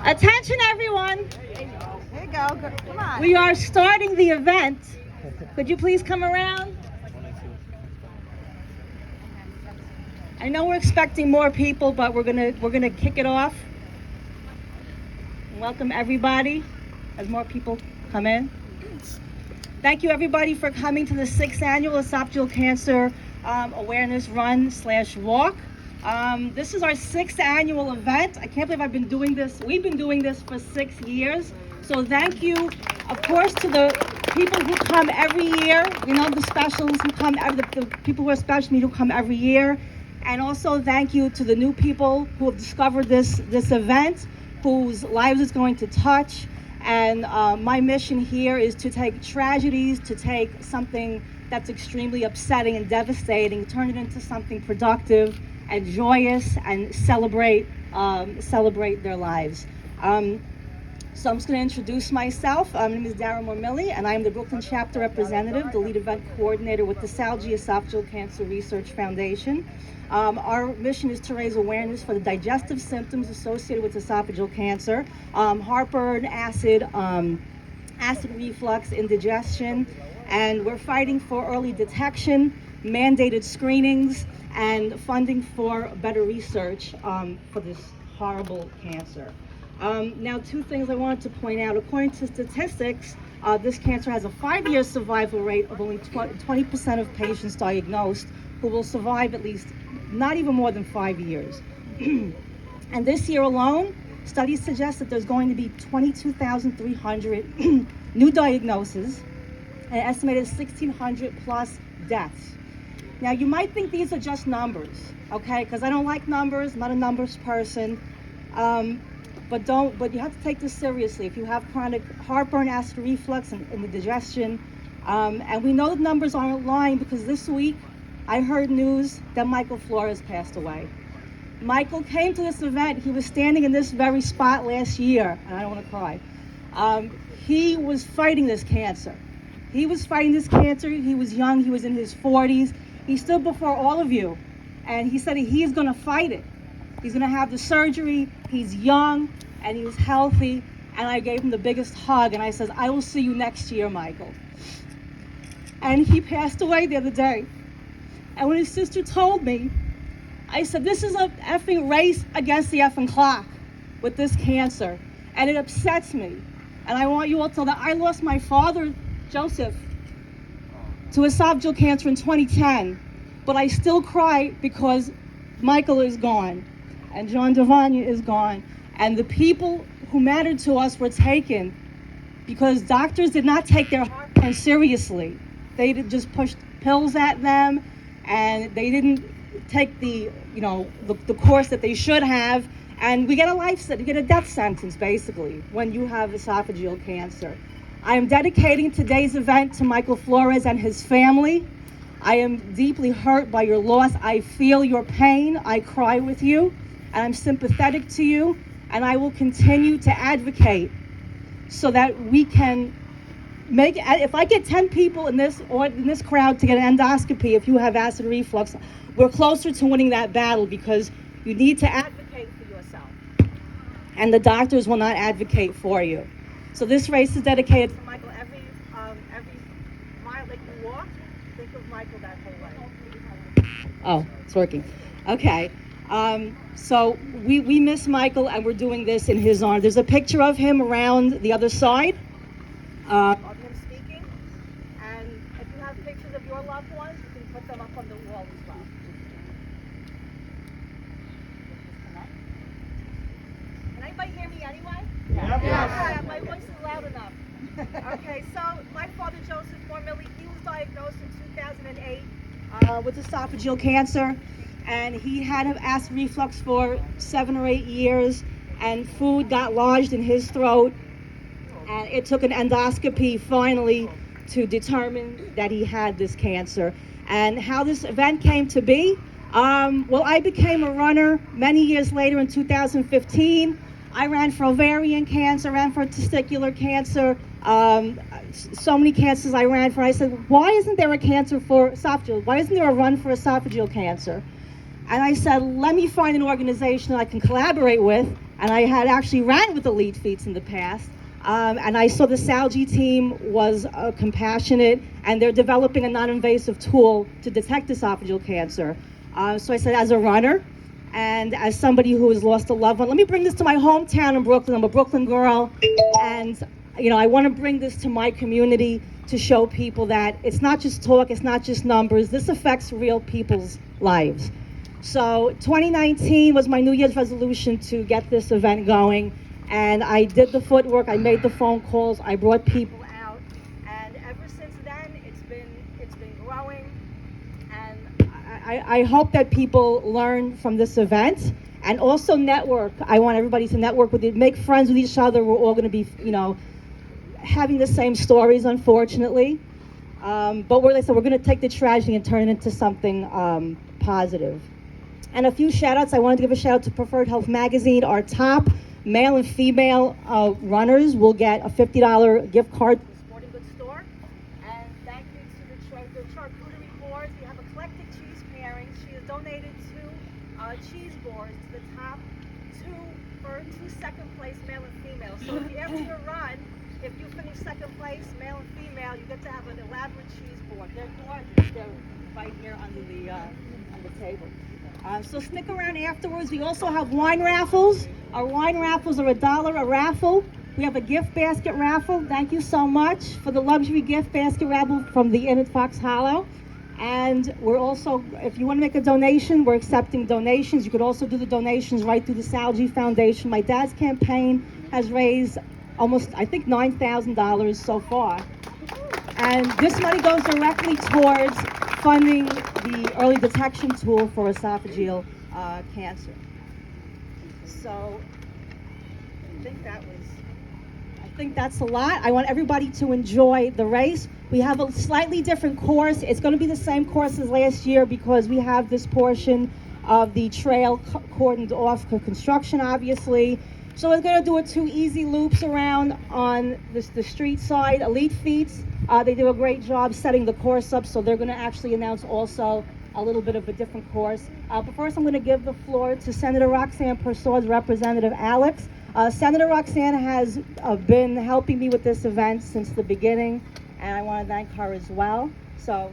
Attention, everyone. There you go. Come on. We are starting the event. Could you please come around? I know we're expecting more people, but we're gonna kick it off. Welcome everybody as more people come in. Thank you everybody for coming to the 6th Annual Esophageal Cancer Awareness Run/Walk. This is our 6th annual event. I can't believe I've been doing this. We've been doing this for 6 years. So thank you, of course, to the people who come every year. You know, the specials who come, the people who are special who come every year. And also thank you to the new people who have discovered this event, whose lives it's going to touch. And my mission here is to take tragedies, to take something that's extremely upsetting and devastating, turn it into something productive and joyous, and celebrate their lives. So I'm just going to introduce myself. My name is Dara Mormilli, and I am the Brooklyn chapter representative, the lead event coordinator with the Salgi Esophageal Cancer Research Foundation. Our mission is to raise awareness for the digestive symptoms associated with esophageal cancer, heartburn, acid reflux, indigestion, and we're fighting for early detection, mandated screenings, and funding for better research for this horrible cancer. Now, two things I wanted to point out. According to statistics, this cancer has a 5-year survival rate of only 20% of patients diagnosed who will survive at least not even more than 5 years. And this year alone, studies suggest that there's going to be 22,300 new diagnoses and an estimated 1,600 plus deaths. Now, you might think these are just numbers, okay? Because I don't like numbers, I'm not a numbers person. But you have to take this seriously. If you have chronic heartburn, acid reflux, and indigestion, and we know the numbers aren't lying, because this week I heard news that Michael Flores passed away. Michael came to this event. He was standing in this very spot last year, and I don't want to cry. He was fighting this cancer. He was young. He was in his 40s. He stood before all of you, and he said he is going to fight it. He's going to have the surgery. He's young and he's healthy. And I gave him the biggest hug, and I said, I will see you next year, Michael. And he passed away the other day. And when his sister told me, I said, this is a effing race against the effing clock with this cancer. And it upsets me. And I want you all to know that I lost my father, Joseph, to esophageal cancer in 2010. But I still cry because Michael is gone. And John Devanya is gone. And the people who mattered to us were taken because doctors did not take their heartburn seriously. They just pushed pills at them, and they didn't take the course that they should have. And we get you get a death sentence, basically, when you have esophageal cancer. I am dedicating today's event to Michael Flores and his family. I am deeply hurt by your loss. I feel your pain. I cry with you. And I'm sympathetic to you, and I will continue to advocate so that we can if I get 10 people in this crowd to get an endoscopy, if you have acid reflux, we're closer to winning that battle, because you need to advocate for yourself. And the doctors will not advocate for you. So this race is dedicated to Michael. Every mile that you walk, think of Michael that whole way. Oh, it's working. Okay. So we miss Michael, and we're doing this in his honor. There's a picture of him around the other side of him speaking. And if you have pictures of your loved ones, you can put them up on the wall as well. Can anybody hear me anyway? Yeah. My voice is loud enough. Okay, so my father, Joseph Mormilli, he was diagnosed in 2008 with esophageal cancer. And he had acid reflux for 7 or 8 years, and food got lodged in his throat, and it took an endoscopy finally to determine that he had this cancer. And how this event came to be, well, I became a runner many years later in 2015. I ran for ovarian cancer, ran for testicular cancer, so many cancers I ran for. I said, why isn't there a cancer for esophageal? Why isn't there a run for esophageal cancer? And I said, let me find an organization that I can collaborate with. And I had actually ran with Elite Feats in the past. And I saw the Salgi team was compassionate, and they're developing a non-invasive tool to detect esophageal cancer. So I said, as a runner and as somebody who has lost a loved one, let me bring this to my hometown in Brooklyn. I'm a Brooklyn girl, and I want to bring this to my community to show people that it's not just talk, it's not just numbers. This affects real people's lives. So 2019 was my New Year's resolution to get this event going. And I did the footwork, I made the phone calls, I brought people out, and ever since then it's been growing. And I hope that people learn from this event and also network. I want everybody to network with it, make friends with each other. We're all going to be, having the same stories, unfortunately. But like I said, we're going to take the tragedy and turn it into something positive. And a few shout outs. I wanted to give a shout out to Preferred Health Magazine. Our top male and female runners will get a $50 gift card to the sporting goods store. And thank you to the charcuterie boards. We have eclectic cheese pairings. She has donated 2 cheese boards to the top 2 second place male and female. So after your run, if you finish second place, male and female, you get to have an elaborate cheese board. They're gorgeous. They're right here under the table. So stick around afterwards. We also have wine raffles. Our wine raffles are $1 a raffle. We have a gift basket raffle. Thank you so much for the luxury gift basket raffle from the Inn at Fox Hollow. And we're also, if you want to make a donation, we're accepting donations. You could also do the donations right through the Salgi Foundation. My dad's campaign has raised almost, I think, $9,000 so far. And this money goes directly towards funding the early detection tool for esophageal cancer. So I think that's a lot. I want everybody to enjoy the race. We have a slightly different course. It's going to be the same course as last year because we have this portion of the trail cordoned off for construction, obviously. So we're going to do 2 easy loops around on the street side. Elite Feats, they do a great job setting the course up, so they're going to actually announce also a little bit of a different course. But first I'm going to give the floor to Senator Roxanne Persaud's Representative Alex. Senator Roxanne has been helping me with this event since the beginning, and I want to thank her as well. So